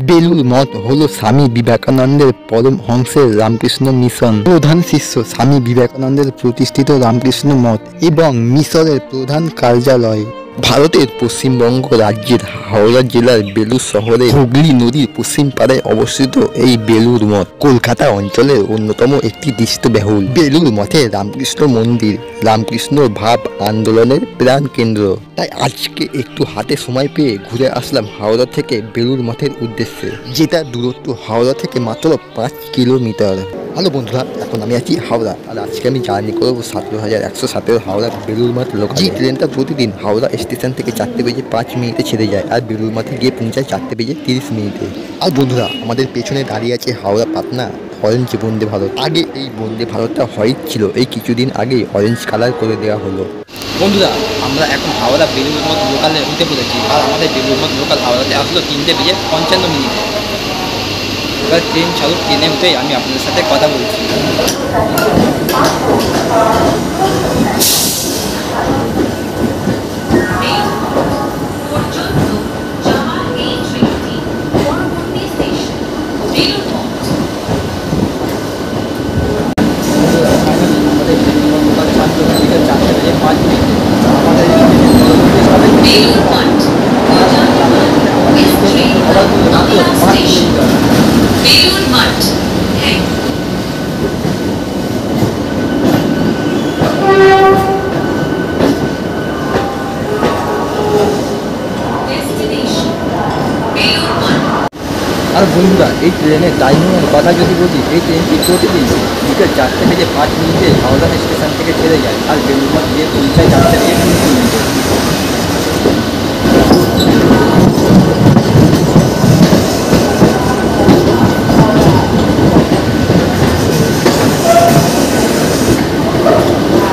বেলুড় মঠ হলো স্বামী বিবেকানন্দের পরমহংসের রামকৃষ্ণ মিশন প্রধান শিষ্য স্বামী বিবেকানন্দের প্রতিষ্ঠিত রামকৃষ্ণ মঠ এবং মিশরের প্রধান কার্যালয়। ভারতের পশ্চিমবঙ্গ রাজ্যের হাওড়া জেলার বেলুড় শহরে হুগলি নদীর পশ্চিম পাড়ে অবস্থিত এই বেলুড় মঠ কলকাতা অঞ্চলের অন্যতম একটি দৃষ্টব্যাহুল। বেলুড় মঠে রামকৃষ্ণ মন্দির রামকৃষ্ণ ভাব আন্দোলনের প্রাণ কেন্দ্র। তাই আজকে একটু হাতে সময় পেয়ে ঘুরে আসলাম হাওড়া থেকে বেলুড় মঠের উদ্দেশ্যে, যেটা দূরত্ব হাওড়া থেকে মাত্র 5 কিলোমিটার। হ্যালো বন্ধুরা, এখন আমি আছি হাওড়া, আর আজকে আমি জার্নি করবো 17,117 হাওড়া বেলুড় মঠ লোকাল। যে ট্রেনটা প্রতিদিন হাওড়া স্টেশন থেকে 4:05 ছেড়ে যায় আর বেলুড় মঠে গিয়ে পৌঁছায় 4:30। আর বন্ধুরা, আমাদের পেছনে দাঁড়িয়ে আছে হাওড়া পাটনা অরেঞ্জ বন্দে ভারত। আগে এই বন্দে ভারতটা হোয়াইট ছিল, এই কিছুদিন আগে অরেঞ্জ কালার করে দেওয়া হলো। বন্ধুরা, আমরা এখন হাওড়া বেলুড় মঠ লোকালে উঠে পড়েছি, আর আমাদের বেলুড় মঠ লোকাল হাওড়াতে আসলো 3:55। এবার ট্রেন চালুক, ট্রেনে উঠেই আমি আপনাদের সাথে কথা বলছি। আর বন্ধুরা, এই ট্রেনের টাইমিংয়ের কথা যদি বলি, এই ট্রেনটি প্রতিদিন বিকেল 4:05 হাওড়া স্টেশন থেকে ছেড়ে যায় আর বেলুড় মঠ গিয়ে পৌঁছায় 4:30।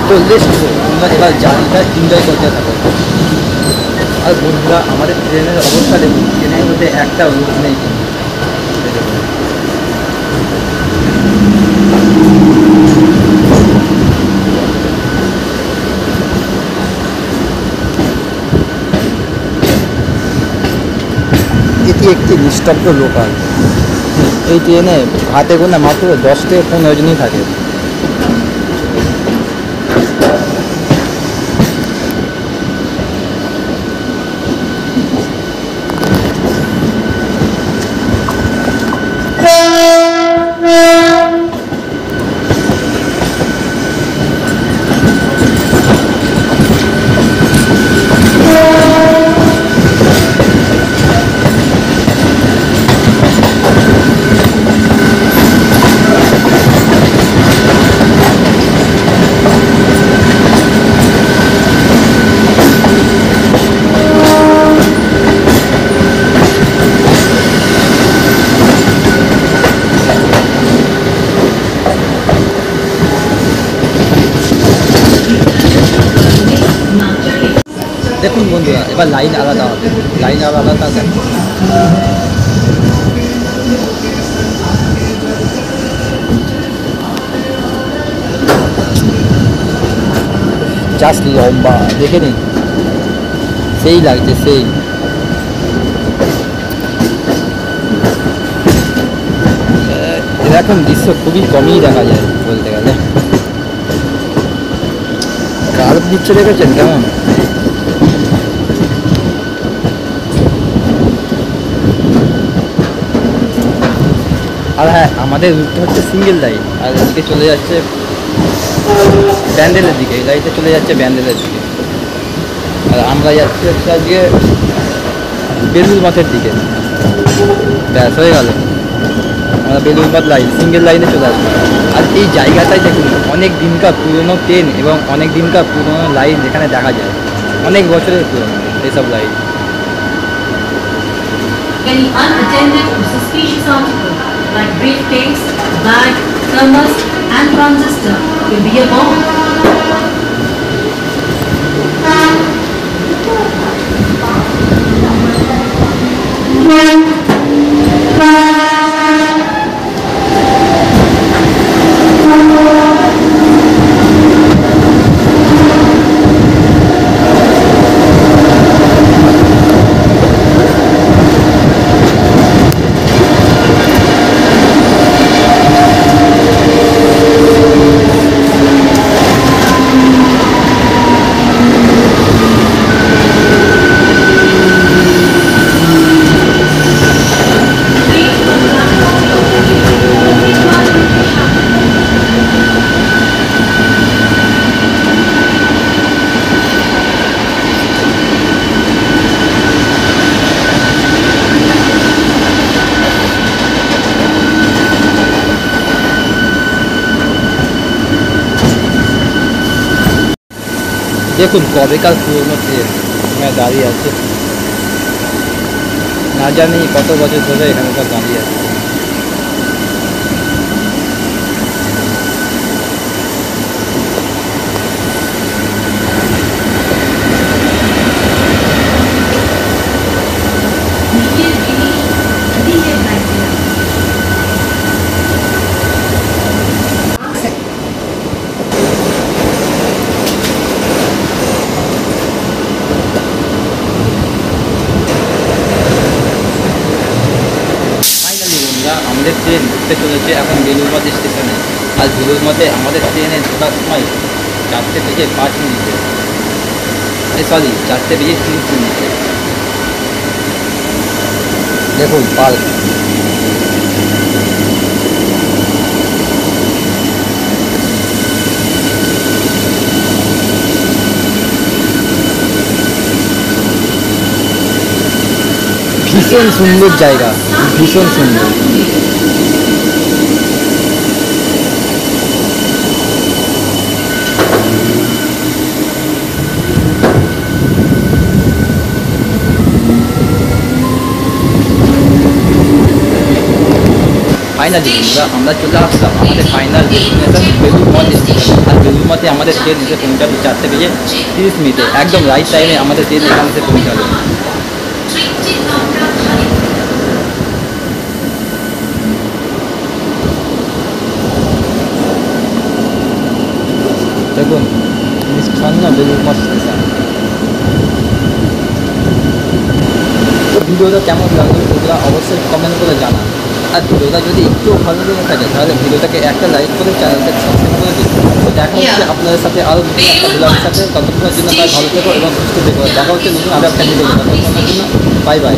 তো তোমরা এবার জার্নিটা এনজয় করতে থাকো। আর বন্ধুরা, আমাদের ট্রেনের অবস্থা দেখুন, ট্রেনের মধ্যে একটা রুট নেই। এটি একটি নিস্তব্ধ লোকাল। এই ট্রেনে হাতে গোনা মাত্র 10 থেকে 15 জনই থাকে। দেখুন বন্ধুরা, এবার লাইন আলাদা হবে, লাইন আলাদা দেখুন। জাস্ট লম্বা দেখে নিন, সেই লাগছে সেই। এরকম দৃশ্য খুবই কমই দেখা যায় বলতে গেলে। কার্ভ দিচ্ছে দেখেছেন কেমন? আর হ্যাঁ, আমাদের রুটটা হচ্ছে সিঙ্গেল লাইন, আর এদিকে চলে যাচ্ছে ব্যান্ডেলের দিকে, এই লাইনটা চলে যাচ্ছে ব্যান্ডেলের দিকে, আর আমরা যাচ্ছি হচ্ছে আজকে বেলুড় মঠের দিকে। ব্যাস হয়ে গেল, আমরা বেলুড় মঠ লাইন সিঙ্গেল লাইনে চলে আসবো। আর এই জায়গাটাই দেখুন, অনেক দিনকার পুরনো ট্রেন এবং অনেক দিনকার পুরনো লাইন যেখানে দেখা যায়, অনেক বছরের পুরনো এইসব line. Any unattended or suspicious article like briefcase, bag, thermos, and transistor will be a bomb. দেখুন কবেকার পুরনো ট্রেন এখানে দাঁড়িয়ে আছে, না জানি কত বছর ধরে এখানে সব দাঁড়িয়ে আছে। ফাইনালি বন্ধুরা আমাদের ট্রেন ঢুকতে চলেছে এখন বেলুড়মঠ স্টেশনে। আর বেলুড়মঠে আমাদের ট্রেনে ঢোকার সময় 4:05 সরি 4:30 দেখুন পার্ক। ভীষণ সুন্দর জায়গা, ভীষণ সুন্দর। ফাইনালি বন্ধুরা আমরা চলে আসলাম আমাদের ফাইনাল ডেস্টিনেশন বেলুড়মঠ স্টেশন। আর বেলুড়মঠে আমাদের ট্রেন এসে পৌঁছাবে 4:30 একদম রাইট টাইমে আমাদের ট্রেন এখানে এসে পৌঁছাবে। দেখুন মিষ্টান্ন বেলুড়মঠ স্টেশন। ভিডিওটা কেমন লাগলো সেটা অবশ্যই কমেন্ট করে জানান। আর ভিডিওটা যদি একটু ভালো লেগে থাকে তাহলে ভিডিওটাকে একটা লাইক করে চ্যানেলটাকে সাবস্ক্রাইব করে দিন। তো দেখা হচ্ছে আপনাদের সাথে আরও নতুন একটা ব্লগের সাথে। ততক্ষণের জন্য তাই ভালো থেকো এবং সুস্থ থেকো। দেখা হচ্ছে নতুন আরও একটা ভিডিও। ততক্ষণের জন্য বাই বাই।